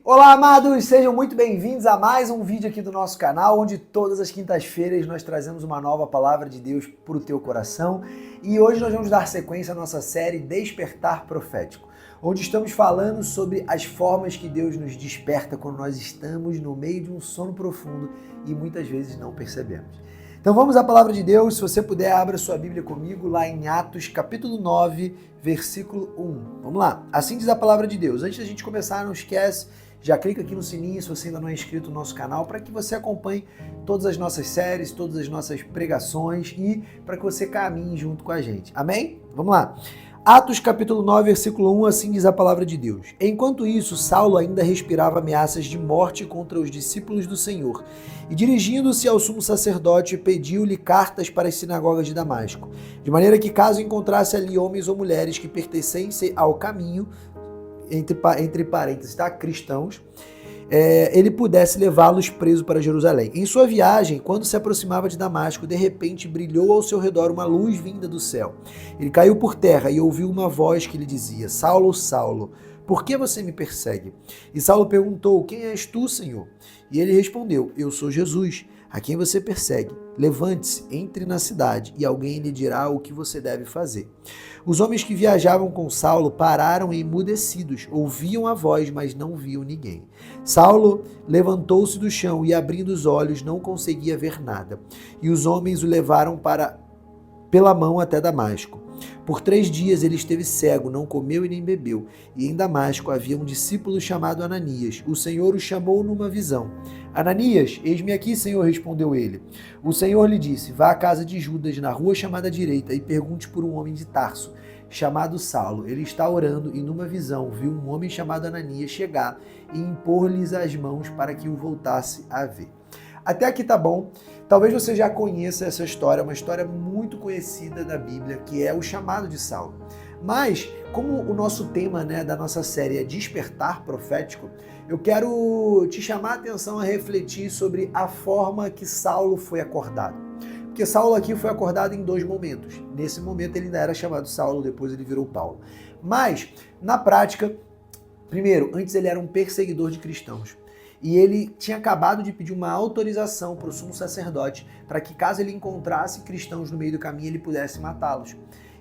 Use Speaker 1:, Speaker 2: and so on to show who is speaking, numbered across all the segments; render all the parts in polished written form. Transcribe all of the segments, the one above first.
Speaker 1: Olá, amados! Sejam muito bem-vindos a mais um vídeo aqui do nosso canal, onde todas as quintas-feiras nós trazemos uma nova palavra de Deus para o teu coração. E hoje nós vamos dar sequência à nossa série Despertar Profético, onde estamos falando sobre as formas que Deus nos desperta quando nós estamos no meio de um sono profundo e muitas vezes não percebemos. Então vamos à palavra de Deus. Se você puder, abra sua Bíblia comigo lá em Atos capítulo 9, versículo 1. Vamos lá. Assim diz a palavra de Deus. Antes da gente começar, não esquece, já clica aqui no sininho se você ainda não é inscrito no nosso canal, para que você acompanhe todas as nossas séries, todas as nossas pregações e para que você caminhe junto com a gente. Amém? Vamos lá. Atos capítulo 9, versículo 1, assim diz a palavra de Deus. Enquanto isso, Saulo ainda respirava ameaças de morte contra os discípulos do Senhor. E dirigindo-se ao sumo sacerdote, pediu-lhe cartas para as sinagogas de Damasco, de maneira que caso encontrasse ali homens ou mulheres que pertencessem ao caminho, entre parênteses, tá? Cristãos, ele pudesse levá-los presos para Jerusalém. Em sua viagem, quando se aproximava de Damasco, de repente brilhou ao seu redor uma luz vinda do céu. Ele caiu por terra e ouviu uma voz que lhe dizia: Saulo, Saulo, por que você me persegue? E Saulo perguntou: Quem és tu, Senhor? E ele respondeu: Eu sou Jesus, a quem você persegue. Levante-se, entre na cidade, e alguém lhe dirá o que você deve fazer. Os homens que viajavam com Saulo pararam emudecidos, ouviam a voz, mas não viam ninguém. Saulo levantou-se do chão e, abrindo os olhos, não conseguia ver nada. E os homens o levaram pela mão até Damasco. Por 3 dias ele esteve cego, não comeu e nem bebeu. E em Damasco havia um discípulo chamado Ananias. O Senhor o chamou numa visão. Ananias, eis-me aqui, Senhor, respondeu ele. O Senhor lhe disse: Vá à casa de Judas, na rua chamada direita, e pergunte por um homem de Tarso, chamado Saulo. Ele está orando e numa visão viu um homem chamado Ananias chegar e impor-lhes as mãos para que o voltasse a ver. Até aqui tá bom. Talvez você já conheça essa história, uma história muito conhecida da Bíblia, que é o chamado de Saulo. Mas, como o nosso tema, da nossa série é Despertar Profético, eu quero te chamar a atenção a refletir sobre a forma que Saulo foi acordado. Porque Saulo aqui foi acordado em 2 momentos. Nesse momento ele ainda era chamado Saulo, depois ele virou Paulo. Mas, na prática, primeiro, antes ele era um perseguidor de cristãos. E ele tinha acabado de pedir uma autorização para o sumo sacerdote para que, caso ele encontrasse cristãos no meio do caminho, ele pudesse matá-los.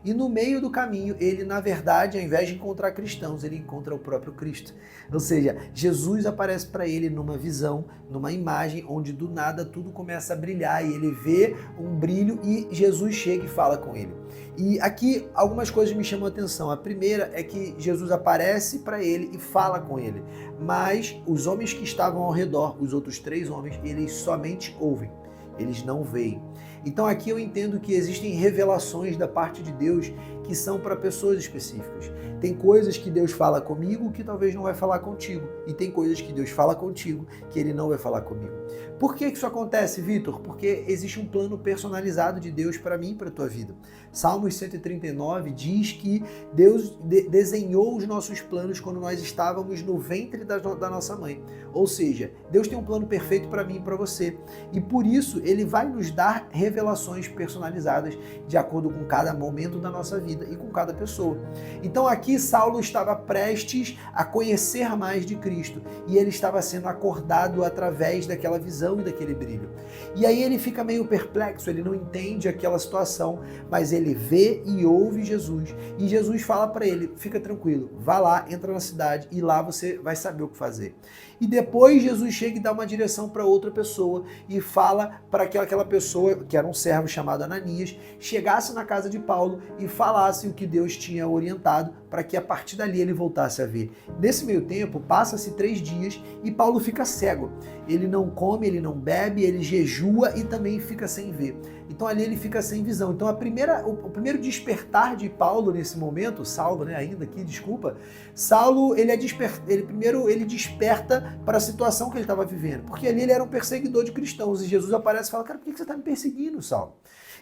Speaker 1: E no meio do caminho, ele, na verdade, ao invés de encontrar cristãos, ele encontra o próprio Cristo. Ou seja, Jesus aparece para ele numa visão, numa imagem, onde do nada tudo começa a brilhar e ele vê um brilho e Jesus chega e fala com ele. E aqui algumas coisas me chamam a atenção. A primeira é que Jesus aparece para ele e fala com ele. Mas os homens que estavam ao redor, os outros 3 homens, eles somente ouvem. Eles não veem. Então aqui eu entendo que existem revelações da parte de Deus que são para pessoas específicas. Tem coisas que Deus fala comigo que talvez não vai falar contigo. E tem coisas que Deus fala contigo que Ele não vai falar comigo. Por que isso acontece, Vitor? Porque existe um plano personalizado de Deus para mim e para a tua vida. Salmos 139 diz que Deus desenhou os nossos planos quando nós estávamos no ventre da nossa mãe. Ou seja, Deus tem um plano perfeito para mim e para você. E por isso Ele vai nos dar revelações personalizadas de acordo com cada momento da nossa vida e com cada pessoa. Então aqui Saulo estava prestes a conhecer mais de Cristo e ele estava sendo acordado através daquela visão e daquele brilho. E aí ele fica meio perplexo, ele não entende aquela situação, mas ele vê e ouve Jesus. E Jesus fala para ele: fica tranquilo, vá lá, entra na cidade e lá você vai saber o que fazer. E depois Jesus chega e dá uma direção para outra pessoa e fala para que aquela pessoa, que era um servo chamado Ananias, chegasse na casa de Paulo e falasse o que Deus tinha orientado para que a partir dali ele voltasse a ver. Nesse meio tempo, passa-se 3 dias e Paulo fica cego. Ele não come, ele não bebe, ele jejua e também fica sem ver. Então ali ele fica sem visão. Então o primeiro despertar de Paulo nesse momento, Saulo, ainda aqui, desculpa, Saulo, ele desperta para a situação que ele estava vivendo. Porque ali ele era um perseguidor de cristãos e Jesus aparece e fala: cara, por que você está me perseguindo, Saulo?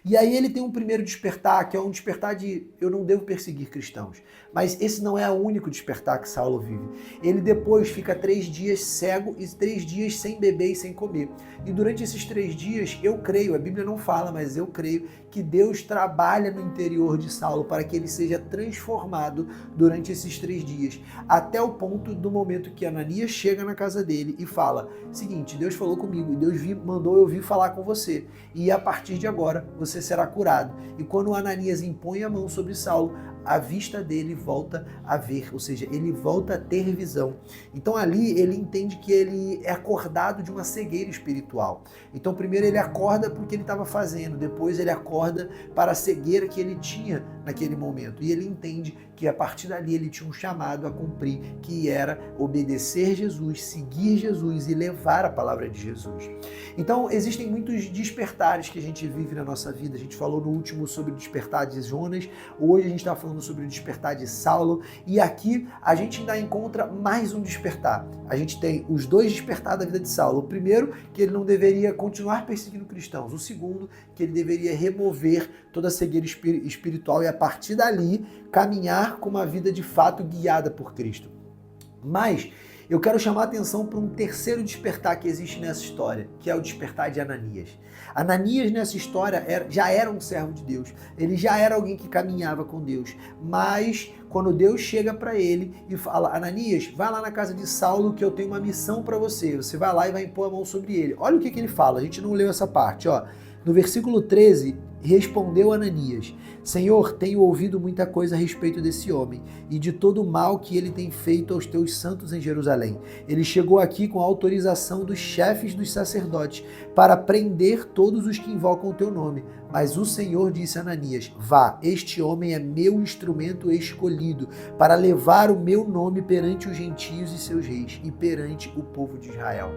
Speaker 1: E aí ele tem um primeiro despertar, que é um despertar de eu não devo perseguir cristãos. Mas esse não é o único despertar que Saulo vive. Ele depois fica 3 dias cego e 3 dias sem beber e sem comer. E durante esses 3 dias, eu creio, a Bíblia não fala, mas eu creio que Deus trabalha no interior de Saulo para que ele seja transformado durante esses 3 dias. Até o ponto do momento que Ananias chega na casa dele e fala, seguinte, Deus falou comigo e Deus mandou eu vir falar com você. E a partir de agora, você será curado. E quando Ananias impõe a mão sobre Saulo, a vista dele volta a ver, ou seja, ele volta a ter visão. Então ali ele entende que ele é acordado de uma cegueira espiritual. Então primeiro ele acorda porque ele estava fazendo, depois ele acorda para a cegueira que ele tinha naquele momento. E ele entende que a partir dali ele tinha um chamado a cumprir, que era obedecer Jesus, seguir Jesus e levar a palavra de Jesus. Então existem muitos despertares que a gente vive na nossa vida. A gente falou no último sobre o despertar de Jonas, hoje a gente está falando sobre o despertar de Saulo, e aqui a gente ainda encontra mais um despertar. A gente tem os 2 despertar da vida de Saulo. O primeiro, que ele não deveria continuar perseguindo cristãos. O segundo, que ele deveria remover toda a cegueira espiritual e a partir dali caminhar com uma vida de fato guiada por Cristo. Mas eu quero chamar a atenção para um terceiro despertar que existe nessa história, que é o despertar de Ananias. Ananias nessa história já era um servo de Deus, ele já era alguém que caminhava com Deus, mas quando Deus chega para ele e fala, Ananias, vai lá na casa de Saulo que eu tenho uma missão para você, você vai lá e vai impor a mão sobre ele. Olha o que ele fala, a gente não leu essa parte, ó. No versículo 13, respondeu Ananias, Senhor, tenho ouvido muita coisa a respeito desse homem e de todo o mal que ele tem feito aos teus santos em Jerusalém. Ele chegou aqui com a autorização dos chefes dos sacerdotes para prender todos os que invocam o teu nome. Mas o Senhor disse a Ananias, vá, este homem é meu instrumento escolhido para levar o meu nome perante os gentios e seus reis e perante o povo de Israel.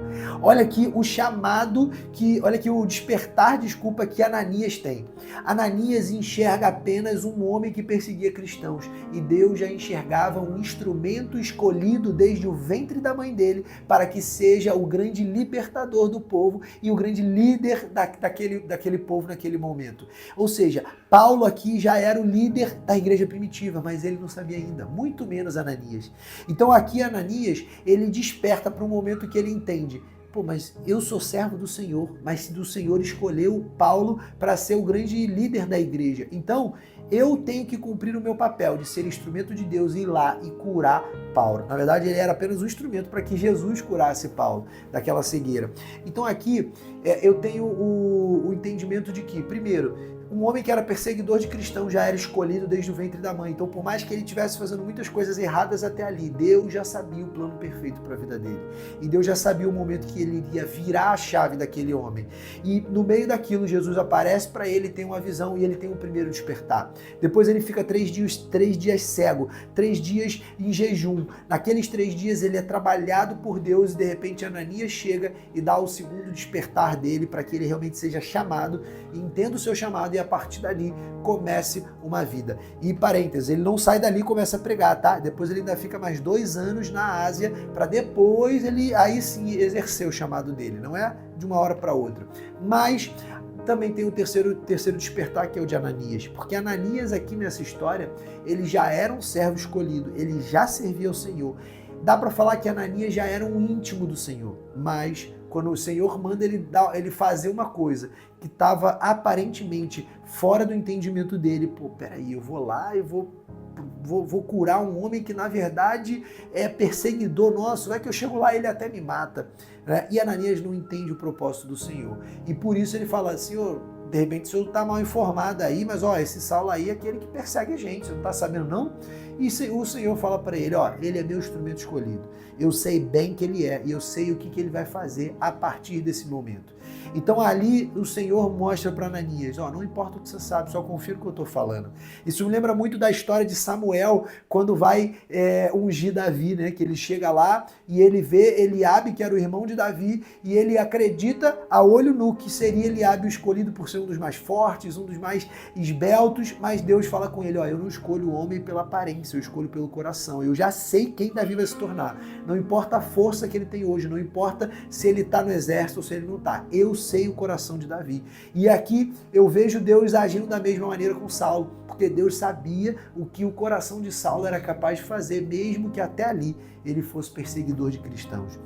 Speaker 1: Olha aqui o chamado, olha aqui o despertar, que Ananias tem. Ananias enxerga apenas um homem que perseguia cristãos e Deus já enxergava um instrumento escolhido desde o ventre da mãe dele para que seja o grande libertador do povo e o grande líder daquele povo naquele momento. Ou seja, Paulo aqui já era o líder da igreja primitiva, mas ele não sabia ainda, muito menos Ananias. Então aqui Ananias, ele desperta para um momento que ele entende, pô, mas eu sou servo do Senhor, mas do Senhor escolheu Paulo para ser o grande líder da igreja. Então, eu tenho que cumprir o meu papel de ser instrumento de Deus e ir lá e curar Paulo. Na verdade, ele era apenas um instrumento para que Jesus curasse Paulo daquela cegueira. Então aqui eu tenho o entendimento de que, primeiro, um homem que era perseguidor de cristãos já era escolhido desde o ventre da mãe. Então, por mais que ele estivesse fazendo muitas coisas erradas até ali, Deus já sabia o plano perfeito para a vida dele. E Deus já sabia o momento que ele iria virar a chave daquele homem. E no meio daquilo, Jesus aparece para ele, tem uma visão e ele tem um primeiro despertar. Depois ele fica 3 dias cego, 3 dias em jejum. Naqueles 3 dias ele é trabalhado por Deus e de repente Ananias chega e dá o segundo despertar dele para que ele realmente seja chamado, entenda o seu chamado e a partir dali comece uma vida. E parênteses, ele não sai dali e começa a pregar, tá? Depois ele ainda fica mais 2 anos na Ásia para depois ele aí sim exercer o chamado dele, não é de uma hora para outra. Mas também tem o terceiro despertar, que é o de Ananias, porque Ananias aqui nessa história, ele já era um servo escolhido, ele já servia ao Senhor. Dá para falar que Ananias já era um íntimo do Senhor, mas quando o Senhor manda ele fazer uma coisa que estava aparentemente fora do entendimento dele, pô, peraí, eu vou lá e vou curar um homem que na verdade é perseguidor nosso, vai que eu chego lá e ele até me mata. Né? E Ananias não entende o propósito do Senhor. E por isso ele fala, Senhor, de repente o Senhor está mal informado aí, mas ó, esse Saulo aí é aquele que persegue a gente, você não está sabendo não? E o Senhor fala para ele, ó, ele é meu instrumento escolhido. Eu sei bem que ele é e eu sei o que ele vai fazer a partir desse momento. Então ali o Senhor mostra para Ananias, ó, não importa o que você sabe, só confia no que eu estou falando. Isso me lembra muito da história de Samuel, quando vai ungir Davi, né? Que ele chega lá e ele vê Eliabe, que era o irmão de Davi, e ele acredita a olho nu que seria Eliabe o escolhido por ser um dos mais fortes, um dos mais esbeltos, mas Deus fala com ele, ó, eu não escolho o homem pela aparência inteligência, eu escolho pelo coração. Eu já sei quem Davi vai se tornar. Não importa a força que ele tem hoje, não importa se ele está no exército ou se ele não está. Eu sei o coração de Davi. E aqui eu vejo Deus agindo da mesma maneira com Saulo, porque Deus sabia o que o coração de Saulo era capaz de fazer, mesmo que até ali ele fosse perseguidor de cristãos.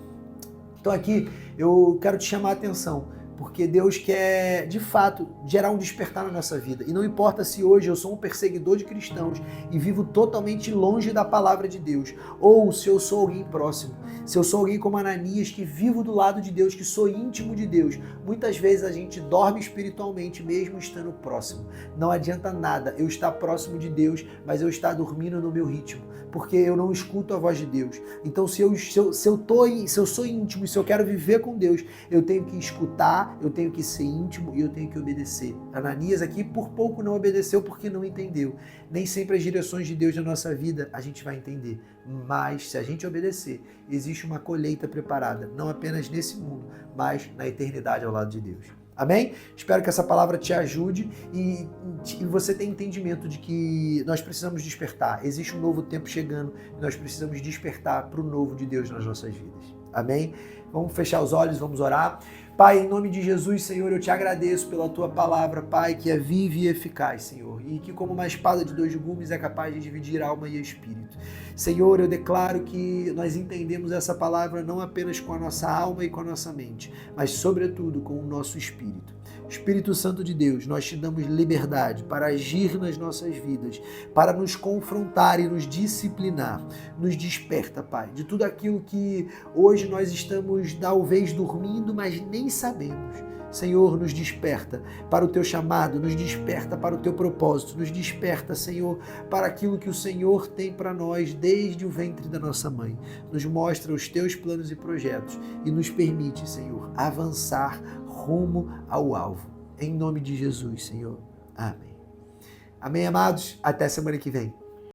Speaker 1: Então aqui eu quero te chamar a atenção, porque Deus quer, de fato, gerar um despertar na nossa vida. E não importa se hoje eu sou um perseguidor de cristãos e vivo totalmente longe da palavra de Deus, ou se eu sou alguém próximo, se eu sou alguém como Ananias, que vivo do lado de Deus, que sou íntimo de Deus. Muitas vezes a gente dorme espiritualmente mesmo estando próximo. Não adianta nada eu estar próximo de Deus, mas eu estar dormindo no meu ritmo, porque eu não escuto a voz de Deus. Então se eu sou íntimo e se eu quero viver com Deus, eu tenho que escutar, eu tenho que ser íntimo e eu tenho que obedecer. Ananias aqui por pouco não obedeceu porque não entendeu. Nem sempre as direções de Deus na nossa vida a gente vai entender, mas se a gente obedecer, existe uma colheita preparada, não apenas nesse mundo, mas na eternidade ao lado de Deus. Amém? Espero que essa palavra te ajude e você tenha entendimento de que nós precisamos despertar. Existe um novo tempo chegando e nós precisamos despertar para o novo de Deus nas nossas vidas. Amém? Vamos fechar os olhos, vamos orar. Pai, em nome de Jesus, Senhor, eu te agradeço pela tua palavra, Pai, que é viva e eficaz, Senhor, e que como uma espada de 2 gumes é capaz de dividir alma e espírito. Senhor, eu declaro que nós entendemos essa palavra não apenas com a nossa alma e com a nossa mente, mas sobretudo com o nosso espírito. Espírito Santo de Deus, nós te damos liberdade para agir nas nossas vidas, para nos confrontar e nos disciplinar. Nos desperta, Pai, de tudo aquilo que hoje nós estamos talvez dormindo, mas nem sabemos. Senhor, nos desperta para o teu chamado, nos desperta para o teu propósito, nos desperta, Senhor, para aquilo que o Senhor tem para nós desde o ventre da nossa mãe. Nos mostra os teus planos e projetos e nos permite, Senhor, avançar rumo ao alvo. Em nome de Jesus, Senhor. Amém. Amém, amados. Até semana que vem.